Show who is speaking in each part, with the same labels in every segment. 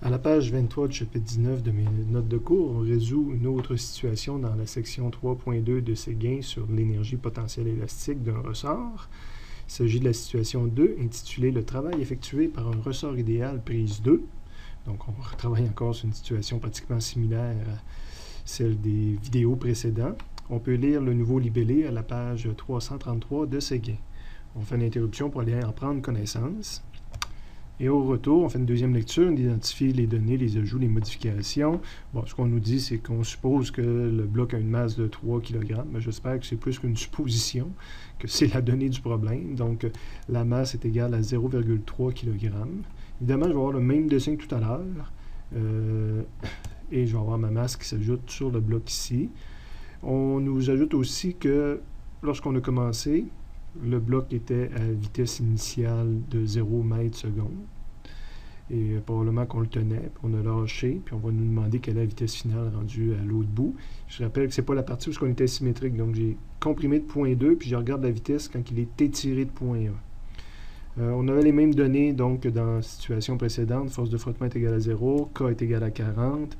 Speaker 1: À la page 23 du chapitre 19 de mes notes de cours, on résout une autre situation dans la section 3.2 de Séguin sur l'énergie potentielle élastique d'un ressort. Il s'agit de la situation 2, intitulée « Le travail effectué par un ressort idéal prise 2 ». Donc, on retravaille encore sur une situation pratiquement similaire à celle des vidéos précédentes. On peut lire le nouveau libellé à la page 333 de Séguin. On fait une interruption pour aller en prendre connaissance. Et au retour, on fait une deuxième lecture, on identifie les données, les ajouts, les modifications. Bon, ce qu'on nous dit, c'est qu'on suppose que le bloc a une masse de 3 kg, mais j'espère que c'est plus qu'une supposition, que c'est la donnée du problème. Donc, la masse est égale à 0,3 kg. Évidemment, je vais avoir le même dessin que tout à l'heure. Et je vais avoir ma masse qui s'ajoute sur le bloc ici. On nous ajoute aussi que lorsqu'on a commencé, le bloc était à vitesse initiale de 0 mètres seconde. Et probablement qu'on le tenait, puis on a lâché, puis on va nous demander quelle est la vitesse finale rendue à l'autre bout. Je rappelle que ce n'est pas la partie où on était symétrique, donc j'ai comprimé de 0.2, puis je regarde la vitesse quand il est étiré de 0.1. On avait les mêmes données donc que dans la situation précédente. Force de frottement est égale à 0, K est égal à 40.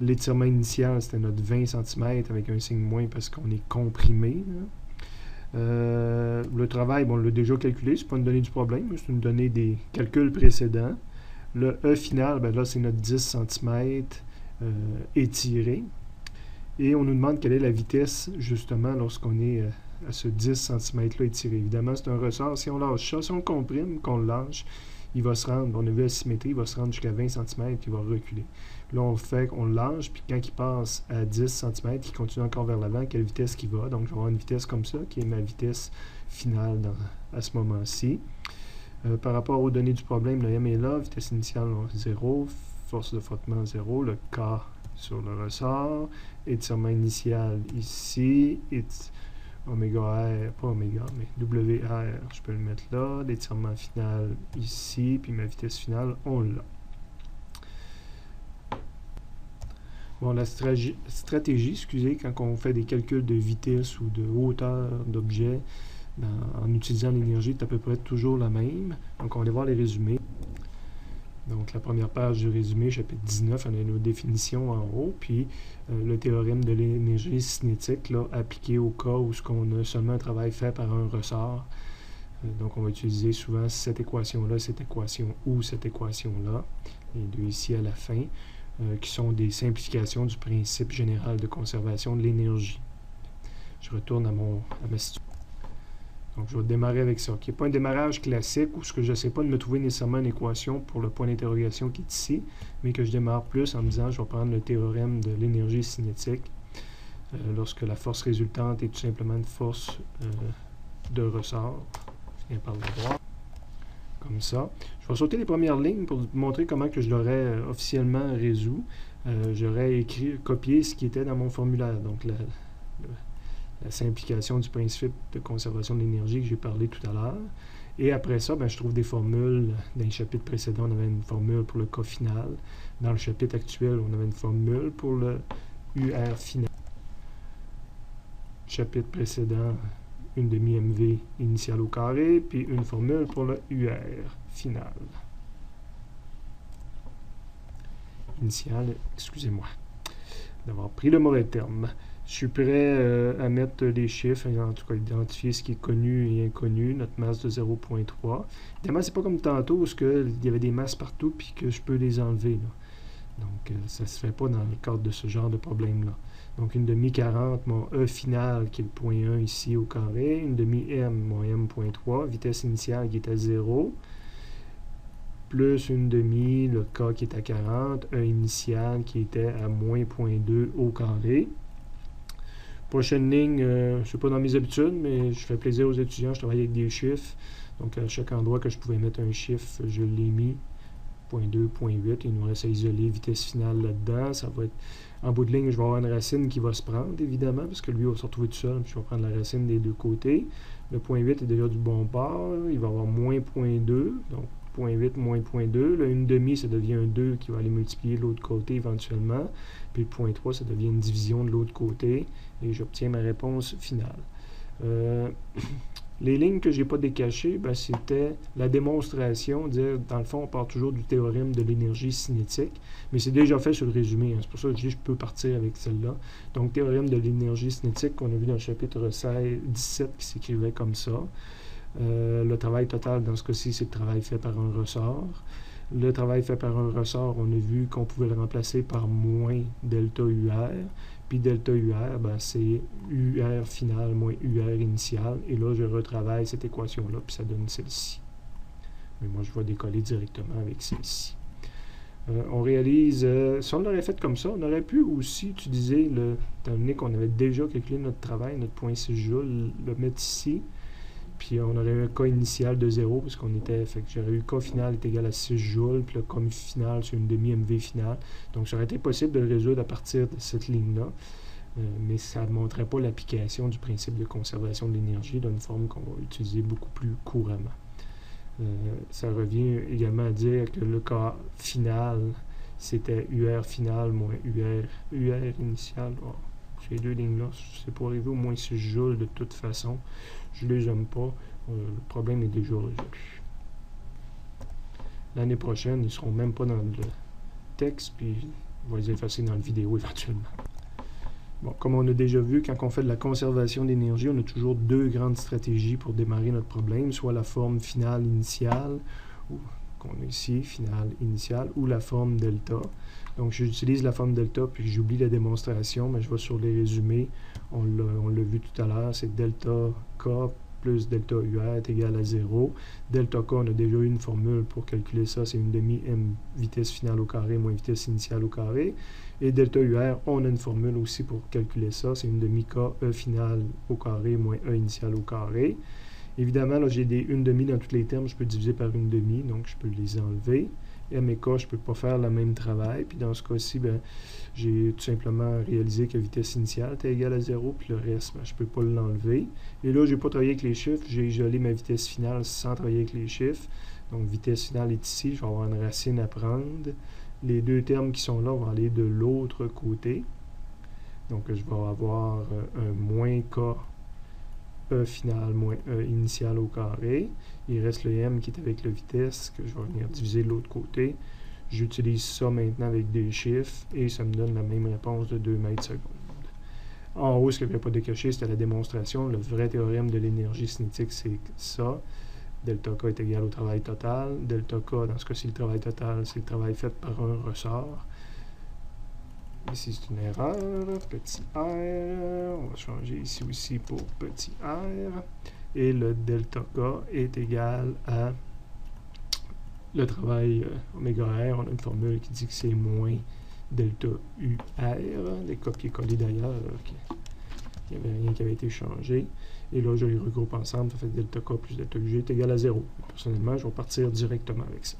Speaker 1: L'étirement initial, c'était notre 20 cm avec un signe moins parce qu'on est comprimé. Le travail, bon, on l'a déjà calculé, c'est pas une donnée du problème, c'est une donnée des calculs précédents. Le E final, ben là, c'est notre 10 cm étiré. Et on nous demande quelle est la vitesse, justement, lorsqu'on est à ce 10 cm-là étiré. Évidemment, c'est un ressort. Si on lâche ça, si on comprime, qu'on le lâche, il va se rendre, on a vu la symétrie, il va se rendre jusqu'à 20 cm et il va reculer. Là, on fait qu'on le lâche, puis quand il passe à 10 cm, il continue encore vers l'avant, quelle vitesse qu'il va. Donc, je vais avoir une vitesse comme ça, qui est ma vitesse finale à ce moment-ci. Par rapport aux données du problème, le M est là, vitesse initiale 0, force de frottement 0, le K sur le ressort, étirement initial ici, oméga R, pas oméga, mais WR, je peux le mettre là, l'étirement final ici, puis ma vitesse finale, on l'a. Bon, la stratégie, excusez, quand on fait des calculs de vitesse ou de hauteur d'objet en utilisant l'énergie, est à peu près toujours la même. Donc, on va aller voir les résumés. Donc, la première page du résumé, chapitre 19, on a nos définitions en haut, puis le théorème de l'énergie cinétique, là, appliqué au cas où on a seulement un travail fait par un ressort. Donc, on va utiliser souvent cette équation-là, cette équation ou cette équation-là, les deux ici à la fin, qui sont des simplifications du principe général de conservation de l'énergie. Je retourne à ma situation. Donc, je vais démarrer avec ça, qui n'est pas un démarrage classique où je n'essaie pas de me trouver nécessairement une équation pour le point d'interrogation qui est ici, mais que je démarre plus en me disant je vais prendre le théorème de l'énergie cinétique lorsque la force résultante est tout simplement une force de ressort. Je viens par le droit, comme ça. Je vais sauter les premières lignes pour vous montrer comment que je l'aurais officiellement résolu. J'aurais copié ce qui était dans mon formulaire, donc la simplification du principe de conservation de l'énergie que j'ai parlé tout à l'heure. Et après ça, ben, je trouve des formules. Dans le chapitre précédent, on avait une formule pour le K final. Dans le chapitre actuel, on avait une formule pour le UR final. Chapitre précédent, une demi-MV initiale au carré, puis une formule pour le UR final. Initial, excusez-moi d'avoir pris le mauvais terme. Je suis prêt à mettre les chiffres, en tout cas identifier ce qui est connu et inconnu, notre masse de 0.3. Évidemment, c'est pas comme tantôt où il y avait des masses partout puis que je peux les enlever. Là. Donc, ça ne se fait pas dans le cadre de ce genre de problème-là. Donc, une demi 40, mon E final qui est le point 1 ici au carré, une demi M, mon M.3, vitesse initiale qui est à 0, plus une demi, le K qui est à 40, E initial qui était à moins 0.2 au carré. Prochaine ligne, je ne suis pas dans mes habitudes, mais je fais plaisir aux étudiants, je travaille avec des chiffres. Donc, à chaque endroit que je pouvais mettre un chiffre, je l'ai mis. 0.2, 0.8, il nous reste à isoler vitesse finale là-dedans. Ça va être, en bout de ligne, je vais avoir une racine qui va se prendre, évidemment, parce que lui va se retrouver tout seul, puis je vais prendre la racine des deux côtés. Le 0.8 est déjà du bon bord, il va avoir moins 0.2, donc 0.8 moins 0.2. Le 1,5, ça devient un 2 qui va aller multiplier de l'autre côté éventuellement. Puis le 0.3, ça devient une division de l'autre côté. Et j'obtiens ma réponse finale. Les lignes que je n'ai pas décachées, ben, c'était la démonstration, dire, dans le fond, on part toujours du théorème de l'énergie cinétique, mais c'est déjà fait sur le résumé, hein. C'est pour ça que je dis je peux partir avec celle-là. Donc, théorème de l'énergie cinétique qu'on a vu dans le chapitre 17 qui s'écrivait comme ça. Le travail total, dans ce cas-ci, c'est le travail fait par un ressort. Le travail fait par un ressort, on a vu qu'on pouvait le remplacer par moins delta UR. Puis delta UR, ben, c'est UR final moins UR initial. Et là, je retravaille cette équation-là, puis ça donne celle-ci. Mais moi, je vais décoller directement avec celle-ci. On réalise, si on l'aurait fait comme ça, on aurait pu aussi utiliser, étant donné qu'on avait déjà calculé notre travail, notre 0.6 joules, le mettre ici. Puis on aurait eu un K initial de 0, parce qu'on était, fait que j'aurais eu K final est égal à 6 joules, puis le K final, c'est une demi-MV finale. Donc ça aurait été possible de le résoudre à partir de cette ligne-là, mais ça ne montrait pas l'application du principe de conservation de l'énergie d'une forme qu'on va utiliser beaucoup plus couramment. Ça revient également à dire que le K final, c'était UR final moins UR initial. Oh, ces deux lignes-là, c'est pour arriver au moins 6 joules de toute façon. Je ne les aime pas. Le problème est déjà résolu. L'année prochaine, ils ne seront même pas dans le texte, puis on va les effacer dans la vidéo éventuellement. Bon, comme on a déjà vu, quand on fait de la conservation d'énergie, on a toujours deux grandes stratégies pour démarrer notre problème, soit la forme finale initiale, qu'on a ici, finale initiale, ou la forme delta. Donc, j'utilise la forme delta, puis j'oublie la démonstration, mais je vais sur les résumés. On l'a vu tout à l'heure, c'est delta K plus delta UR est égal à 0. Delta K, on a déjà eu une formule pour calculer ça, c'est une demi-M vitesse finale au carré moins vitesse initiale au carré. Et delta UR, on a une formule aussi pour calculer ça, c'est une demi-K E finale au carré moins E initiale au carré. Évidemment, là, j'ai une demi dans tous les termes, je peux diviser par une demi, donc je peux les enlever. M et K, je ne peux pas faire le même travail. Puis dans ce cas-ci, ben, j'ai tout simplement réalisé que vitesse initiale était égale à 0, puis le reste, ben, je ne peux pas l'enlever. Et là, je n'ai pas travaillé avec les chiffres, j'ai isolé ma vitesse finale sans travailler avec les chiffres. Donc, vitesse finale est ici, je vais avoir une racine à prendre. Les deux termes qui sont là vont aller de l'autre côté. Donc, je vais avoir un moins K E final moins E initial au carré. Il reste le M qui est avec la vitesse que je vais venir diviser de l'autre côté. J'utilise ça maintenant avec des chiffres et ça me donne la même réponse de 2 mètres secondes. En haut, ce que je n'avais pas décoché, c'était la démonstration. Le vrai théorème de l'énergie cinétique, c'est ça. Delta K est égal au travail total. Delta K, dans ce cas-ci, le travail total, c'est le travail fait par un ressort. Ici, c'est une erreur. Petit r. On va changer ici aussi pour petit r. Et le delta K est égal à le travail oméga R. On a une formule qui dit que c'est moins delta UR. Des copier-coller d'ailleurs. Il n'y avait rien qui avait été changé. Et là, je les regroupe ensemble. Ça fait delta K plus delta UG est égal à 0. Personnellement, je vais partir directement avec ça.